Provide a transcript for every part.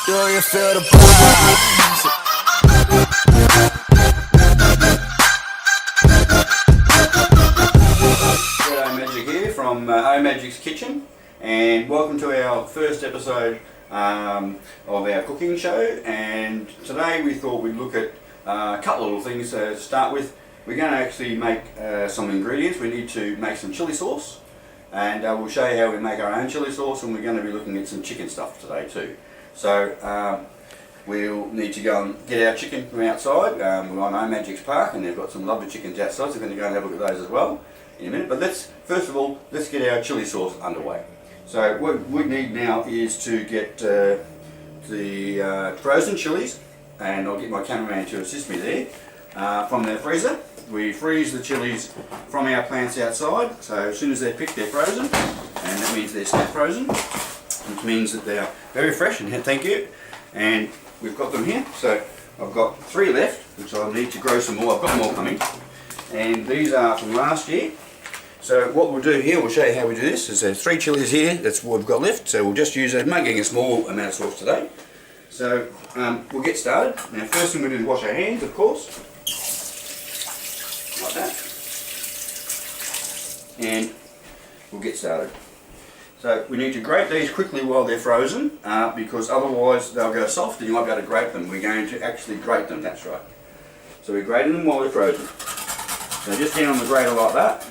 Do you feel the vibes? G'day, Magic here from Omagics Kitchen, and welcome to our first episode of our cooking show. And today we thought we'd look at a couple of little things to start with. We're going to actually make some ingredients. We need to make some chili sauce, and we'll show you how we make our own chili sauce, and we're going to be looking at some chicken stuff today too. So we'll need to go and get our chicken from outside. We're on Omagics Park and they've got some lovely chickens outside, so we're going to go and have a look at those as well in a minute. But first of all, let's get our chili sauce underway. So what we need now is to get the frozen chilies, and I'll get my cameraman to assist me there, from their freezer. We freeze the chilies from our plants outside, so as soon as they're picked they're frozen, and that means they're snap frozen, which means that they are very fresh, and thank you. And we've got them here, so I've got 3 left, which I'll need to grow some more. I've got more coming, and these are from last year. So what we'll do here, we'll show you how we do this. There's 3 chilies here, that's what we've got left, so we'll just use making a small amount of sauce today. So we'll get started. Now first thing we do is wash our hands, of course, like that, and we'll get started. So we need to grate these quickly while they're frozen, because otherwise they'll go soft and you won't be able to grate them. We're going to actually grate them, that's right. So we're grating them while they're frozen. So just down on the grater like that.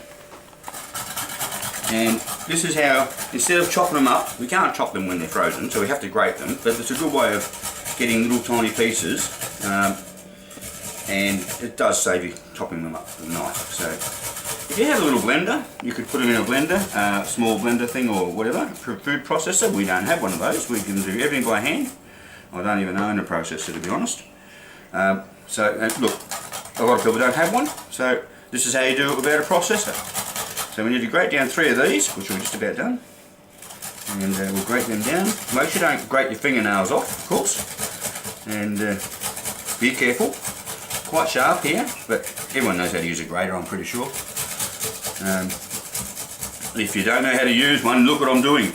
And this is how, instead of chopping them up, we can't chop them when they're frozen, so we have to grate them, but it's a good way of getting little tiny pieces, and it does save you chopping them up with a knife. So if you have a little blender, you could put them in a blender, small blender thing or whatever, food processor. We don't have one of those. We can do everything by hand. I don't even own a processor, to be honest. Look, a lot of people don't have one, so this is how you do it without a processor. So we need to grate down 3 of these, which we're just about done, and we'll grate them down. Make sure you don't grate your fingernails off, of course, and be careful. Quite sharp here, but everyone knows how to use a grater, I'm pretty sure. If you don't know how to use one, look what I'm doing.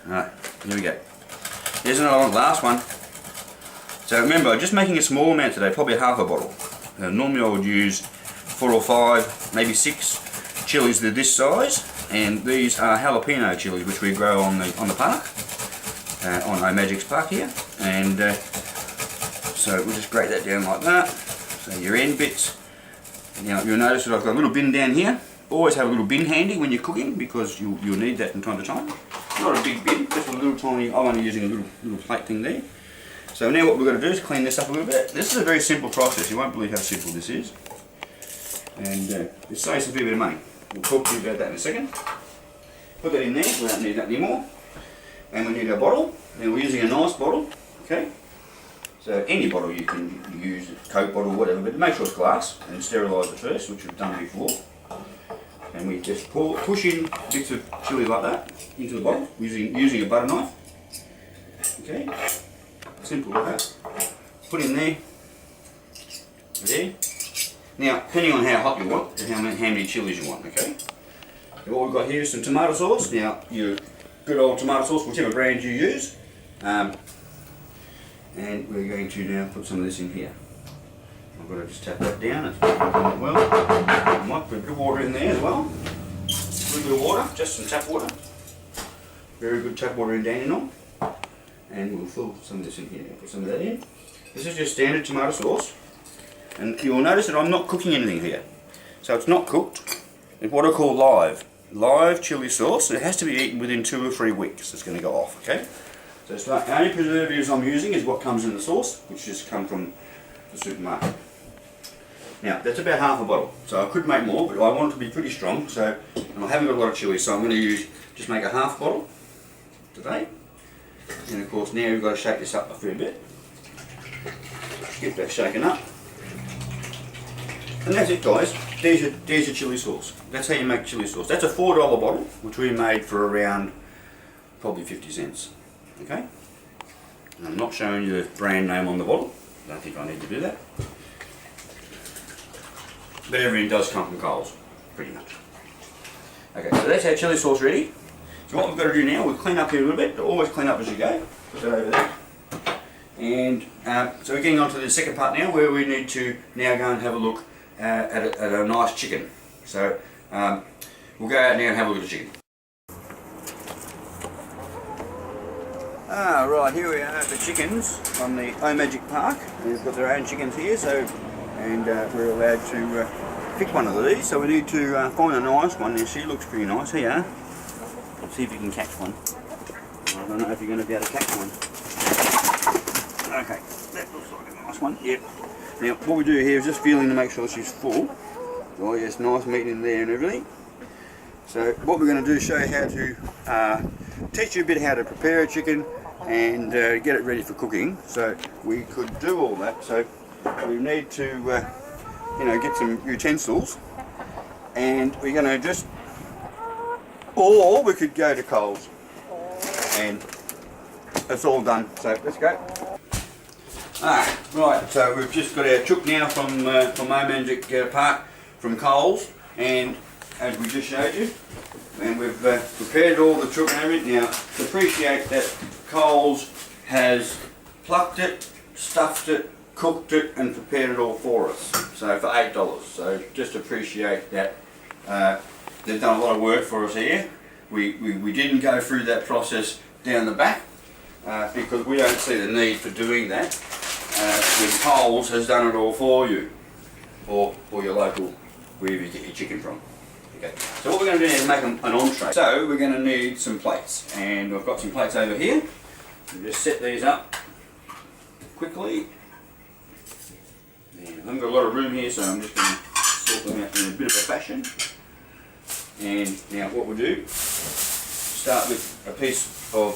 Alright, here we go. Here's another one, last one. So remember, I'm just making a small amount today, probably half a bottle. Normally I would use 4 or 5, maybe 6 chilies that are this size, and these are halapino chilies which we grow on the park, on Omagics Park here, and so we'll just grate that down like that. So your end bits. Now you'll notice that I've got a little bin down here. Always have a little bin handy when you're cooking, because you'll need that from time to time. Not a big bin, just a little tiny, I'm only using a little plate thing there. So now what we're going to do is clean this up a little bit. This is a very simple process, you won't believe how simple this is. And it saves a fair bit of money. We'll talk to you about that in a second. Put that in there, we don't need that anymore. And we need our bottle. Now we're using a nice bottle, okay? So any bottle you can use, a Coke bottle, whatever, but make sure it's glass and sterilise it first, which we've done before. And we just push in bits of chili like that into the bottle using a butter knife. Okay, simple like that. Put in there. Now, depending on how hot you want and how many chilies you want, okay? And what we've got here is some tomato sauce. Now, your good old tomato sauce, whichever brand you use. And we're going to now put some of this in here. I've got to just tap that down. It's working well. I might put a bit of water in there as well. A little bit of water, just some tap water. Very good tap water in Dandenong. And we'll fill some of this in here. Put some of that in. This is just standard tomato sauce. And you'll notice that I'm not cooking anything here. So it's not cooked. It's what I call live chili sauce. It has to be eaten within 2 or 3 weeks. It's going to go off, okay? So it's the only preservatives I'm using is what comes in the sauce, which just come from the supermarket. Now that's about half a bottle, so I could make more, but I want it to be pretty strong. So, and I haven't got a lot of chili, so I'm going to just make a half bottle today. And of course now we've got to shake this up a fair bit. Get that shaken up. And that's it, guys. There's your chili sauce. That's how you make chili sauce. That's a $4 bottle, which we made for around probably 50 cents. Okay? And I'm not showing you the brand name on the bottle. I don't think I need to do that. But everything does come from Coles, pretty much. Okay, so that's our chili sauce ready. So what we've got to do now, we'll clean up here a little bit. Always clean up as you go. Put that over there. And so we're getting on to the second part now, where we need to now go and have a look at a nice chicken. So we'll go out now and have a look at the chicken. Right, here we are at the chickens on the Omagics park. They've got their own chickens here, and we're allowed to pick one of these. So we need to find a nice one. There, she looks pretty nice. Here, let's see if you can catch one. I don't know if you're going to be able to catch one. Okay, that looks like a nice one. Yep. Now, what we do here is just feeling to make sure she's full. Oh yes, nice meat in there and everything. So what we're going to do is show you how to teach you a bit how to prepare a chicken and get it ready for cooking. So we could do all that. So we need to, get some utensils, and we're going to just, or we could go to Coles, and it's all done. So let's go. Right. So we've just got our chook now from Omagics Park from Coles, and as we just showed you, and we've prepared all the chook and everything. Now, appreciate that Coles has plucked it, stuffed it, cooked it, and prepared it all for us. So for $8. So just appreciate that they've done a lot of work for us here. We didn't go through that process down the back because we don't see the need for doing that. When Coles has done it all for you, or your local, wherever you get your chicken from. Okay. So what we're going to do is make an entree. So we're going to need some plates, and I've got some plates over here. We'll just set these up quickly. And I haven't got a lot of room here, so I'm just going to sort them out in a bit of a fashion. And now what we'll do, start with a piece of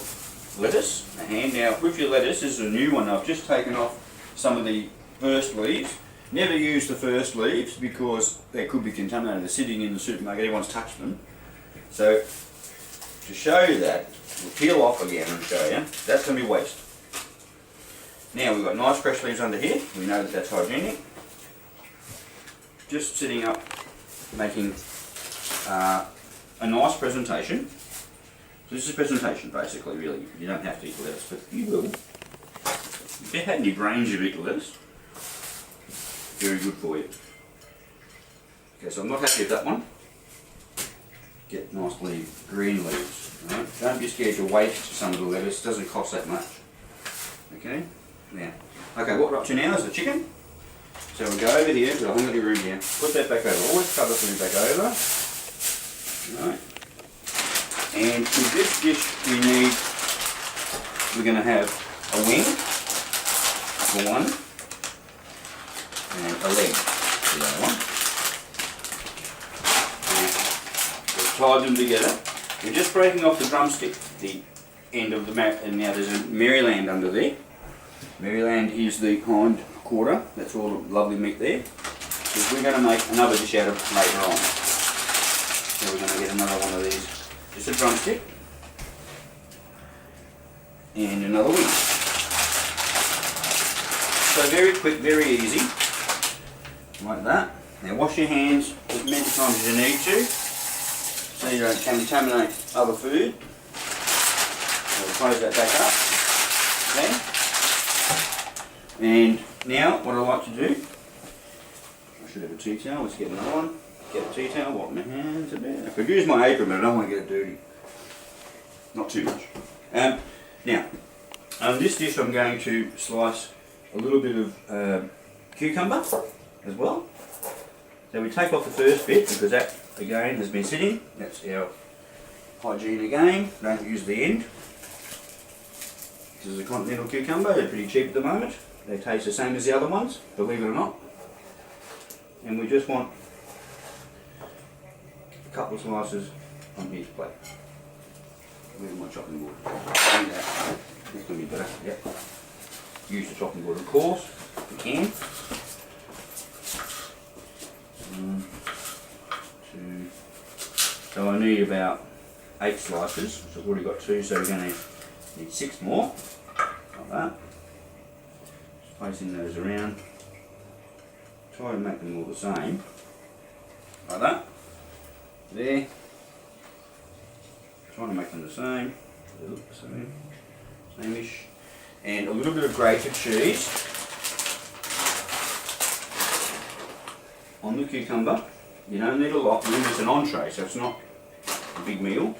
lettuce, a hand. Now with your lettuce, this is a new one. I've just taken off some of the first leaves. Never use the first leaves because they could be contaminated. They're sitting in the supermarket, everyone's touched them. So to show you that, we'll peel off again and show you. That's going to be waste. Now we've got nice fresh leaves under here. We know that that's hygienic. Just sitting up, making a nice presentation. So this is a presentation basically, really. You don't have to eat lettuce, but you will. If you had any grains of eat lettuce, very good for you. Okay, so I'm not happy with that one. Get nice green leaves. Right? Don't be scared to waste some of the lettuce, it doesn't cost that much. Okay, now, okay, what we're up to now is the chicken. So we'll go over here, because I haven't got any room here. Put that back over, always cover something back over. Right. And with this dish we're going to have a wing for one, and a leg for the other one. And we've tied them together. We're just breaking off the drumstick, the end of the map, and now there's a Maryland under there. Maryland is the hind quarter, that's all the lovely meat there. So we're going to make another dish out of it later on. So we're going to get another one of these, just a drumstick, and another wing. So very quick, very easy, like that. Now wash your hands as many times as you need to, so you don't contaminate other food. So we'll close that back up. Okay. And now what I like to do, I should have a tea towel, let's get another one. Get a tea towel, wipe my hands a bit. I could use my apron, but I don't want to get it dirty. Not too much. Now, on this dish I'm going to slice a little bit of cucumber as well. So we take off the first bit because that again has been sitting. That's our hygiene again. Don't use the end. This is a continental cucumber, they're pretty cheap at the moment. They taste the same as the other ones, believe it or not. And we just want a couple of slices on each plate. Where's my chopping board? This can be better, yep. Use the chopping board of course, if you can. 1, 2. So I need about 8 slices, so I've already got 2, so we're going to need 6 more, like that. Just placing those around. Try to make them all the same, like that. There. Trying to make them the same. They look the same. Same-ish. and a little bit of grated cheese on the cucumber. You don't need a lot. Remember, it's an entree, so it's not a big meal.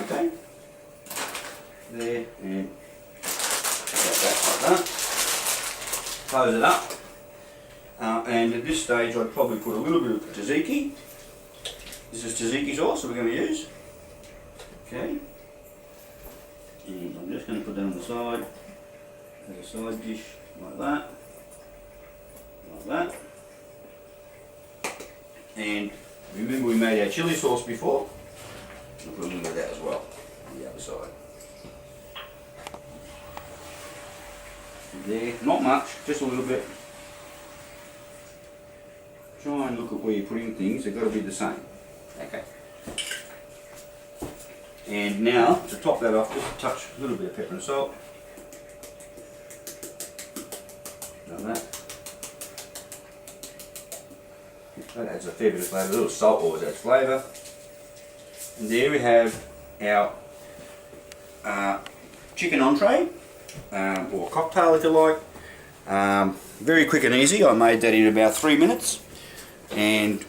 Okay, there, and like that. Close it up. And at this stage, I'd probably put a little bit of tzatziki. This is tzatziki sauce that we're going to use. Okay. And I'm just going to put that on the side as a side dish, like that. Like that. And remember, we made our chilli sauce before. I'll put a little bit of that as well on the other side. There, not much, just a little bit. Try and look at where you're putting things, they've got to be the same. Okay. And now, to top that off, just a touch, a little bit of pepper and salt. Like that. That adds a fair bit of flavour, a little salt always adds flavour. And there we have our chicken entree, or cocktail if you like. Very quick and easy. I made that in about 3 minutes. And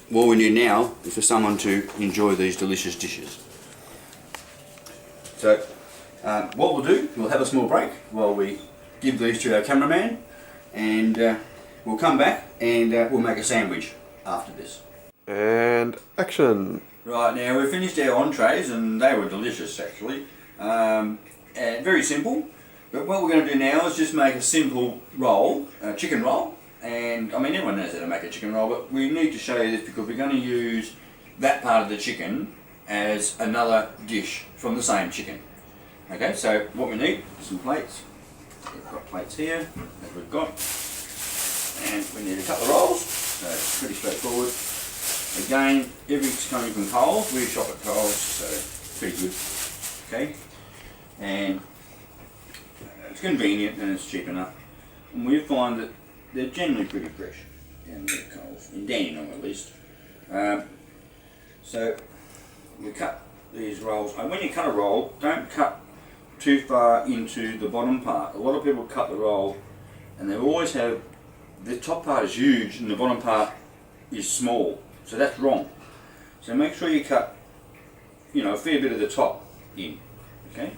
what we need now is for someone to enjoy these delicious dishes. So what we'll do, we'll have a small break while we give these to our cameraman, and we'll come back and we'll make a sandwich after this. And action! Right, now we've finished our entrees and they were delicious actually. And very simple. But what we're going to do now is just make a simple roll, a chicken roll. And I mean, everyone knows how to make a chicken roll, but we need to show you this because we're going to use that part of the chicken as another dish from the same chicken. Okay, so what we need is some plates. We've got plates here that we've got, and we need a couple of rolls. So it's pretty straightforward. Again, everything's coming from Coles. We shop at Coles, so pretty good. Okay, and it's convenient and it's cheap enough. And we find that they're generally pretty fresh down there at Coles, in Dandenong at least. So we cut these rolls. And when you cut a roll, don't cut too far into the bottom part. A lot of people cut the roll and they always have, the top part is huge and the bottom part is small. So that's wrong. So make sure you cut, you know, a fair bit of the top in. Okay?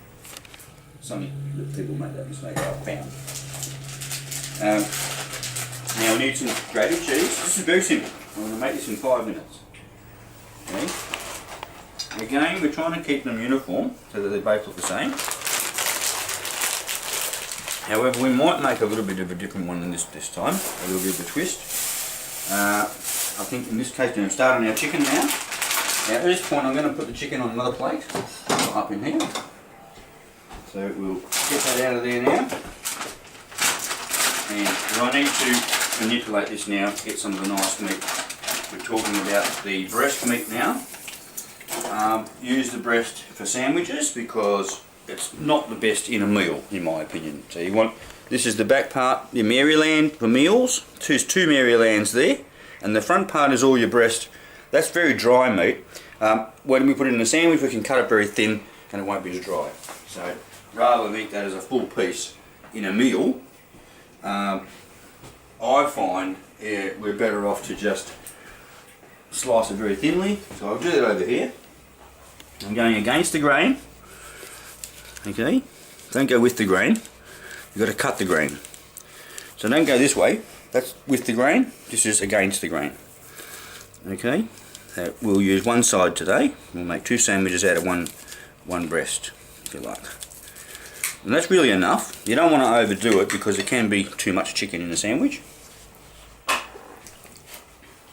Some people make that mistake, I've found. Now we need some grated cheese. This is very simple. I'm going to make this in 5 minutes. Okay? Again, we're trying to keep them uniform so that they both look the same. However, we might make a little bit of a different one than this time, a little bit of a twist. I think in this case we're going to start on our chicken now. Now at this point I'm going to put the chicken on another plate, up in here. So we'll get that out of there now. And I need to manipulate this now to get some of the nice meat. We're talking about the breast meat now. Use the breast for sandwiches because it's not the best in a meal, in my opinion. So you want, this is the back part, your Maryland for meals. There's two Marylands there, and the front part is all your breast. That's very dry meat. When we put it in a sandwich, we can cut it very thin and it won't be as dry. So rather than eat that as a full piece in a meal, I find we're better off to just slice it very thinly. So I'll do that over here. I'm going against the grain. Okay, don't go with the grain. You've got to cut the grain. So don't go this way. That's with the grain. This is against the grain. Okay, we'll use one side today. We'll make 2 sandwiches out of one breast, if you like. And that's really enough. You don't want to overdo it because there can be too much chicken in the sandwich.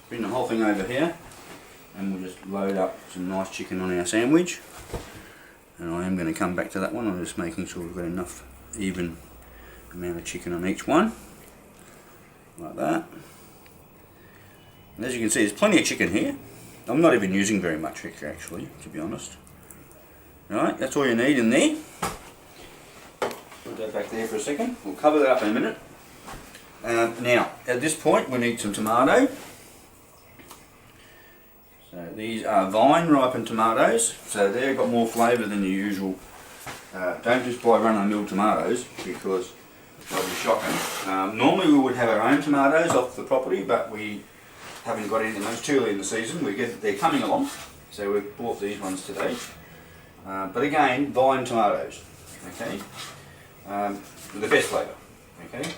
Bring the whole thing over here and we'll just load up some nice chicken on our sandwich. And I am going to come back to that one. I'm just making sure we've got enough even amount of chicken on each one. Like that. And as you can see, there's plenty of chicken here. I'm not even using very much chicken actually, to be honest. Right, that's all you need in there. Put that back there for a second. We'll cover that up in a minute. Now, at this point, we need some tomato. So these are vine ripened tomatoes. So they've got more flavour than the usual don't just buy run-of-the-mill tomatoes because they'll be shocking. Normally we would have our own tomatoes off the property, but we haven't got any of those too early in the season. They're coming along, so we've bought these ones today. But again, vine tomatoes, okay, with the best flavour, okay.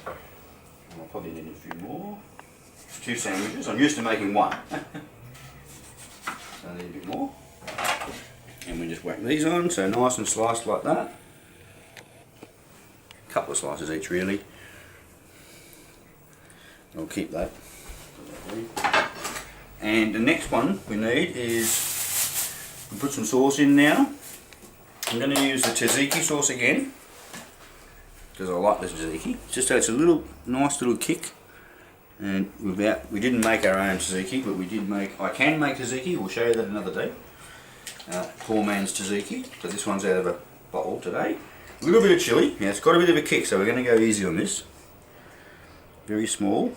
And I'll probably need a few more. 2 sandwiches. I'm used to making one. So I need a bit more. And we just whack these on, so nice and sliced like that. A couple of slices each really. I'll keep that. And the next one we need is, we'll put some sauce in now. I'm going to use the Tzatziki sauce again, because I like the Tzatziki. Just so it's a nice little kick. And we didn't make our own tzatziki, but I can make tzatziki. We'll show you that another day. Poor man's tzatziki. So this one's out of a bottle today. A little bit of chilli. Now it's got a bit of a kick, so we're going to go easy on this. Very small.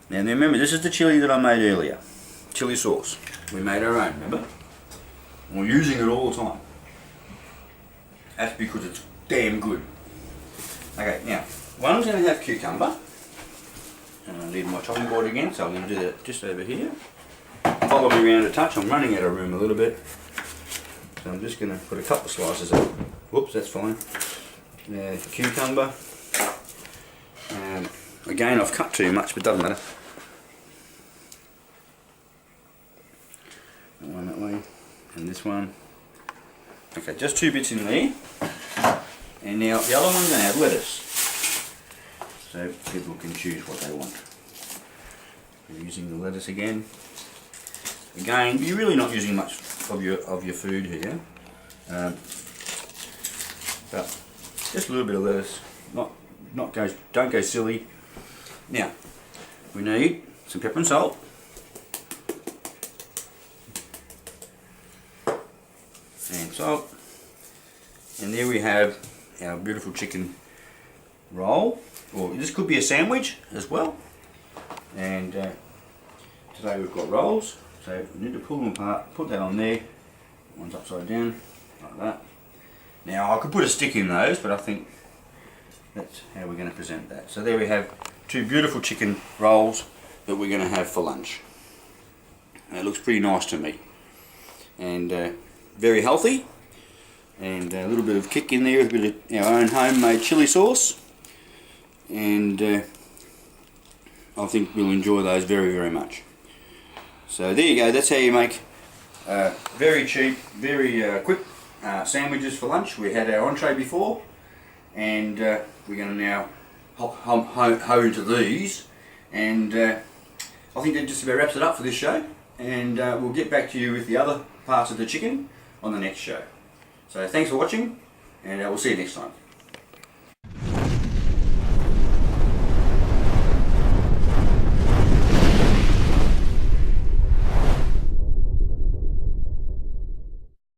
Now remember, this is the chilli that I made earlier. Chilli sauce. We made our own, remember? And we're using it all the time. That's because it's damn good. Okay, now one's going to have cucumber. And I need my chopping board again, so I'm going to do that just over here. Follow me around a touch. I'm running out of room a little bit, so I'm just going to put a couple of slices of, whoops, that's fine. Cucumber. Again, I've cut too much, but doesn't matter. That one that way, and this one. Okay, just 2 bits in there. And now the other one's going to have lettuce. So people can choose what they want. We're using the lettuce again. Again, you're really not using much of your food here, but just a little bit of lettuce. Don't go silly. Now we need some pepper and salt, and salt, and there we have our beautiful chicken roll. Or this could be a sandwich as well. And today we've got rolls, so we need to pull them apart, put that on there. One's upside down, like that. Now I could put a stick in those, but I think that's how we're going to present that. So there we have 2 beautiful chicken rolls that we're going to have for lunch. And it looks pretty nice to me. And very healthy. And a little bit of kick in there with a bit of our own homemade chilli sauce. And I think we'll enjoy those very, very much. So there you go, that's how you make very cheap, very quick sandwiches for lunch. We had our entree before, and we're going to now hoe to these, and I think that just about wraps it up for this show, and we'll get back to you with the other parts of the chicken on the next show. So thanks for watching, and we'll see you next time.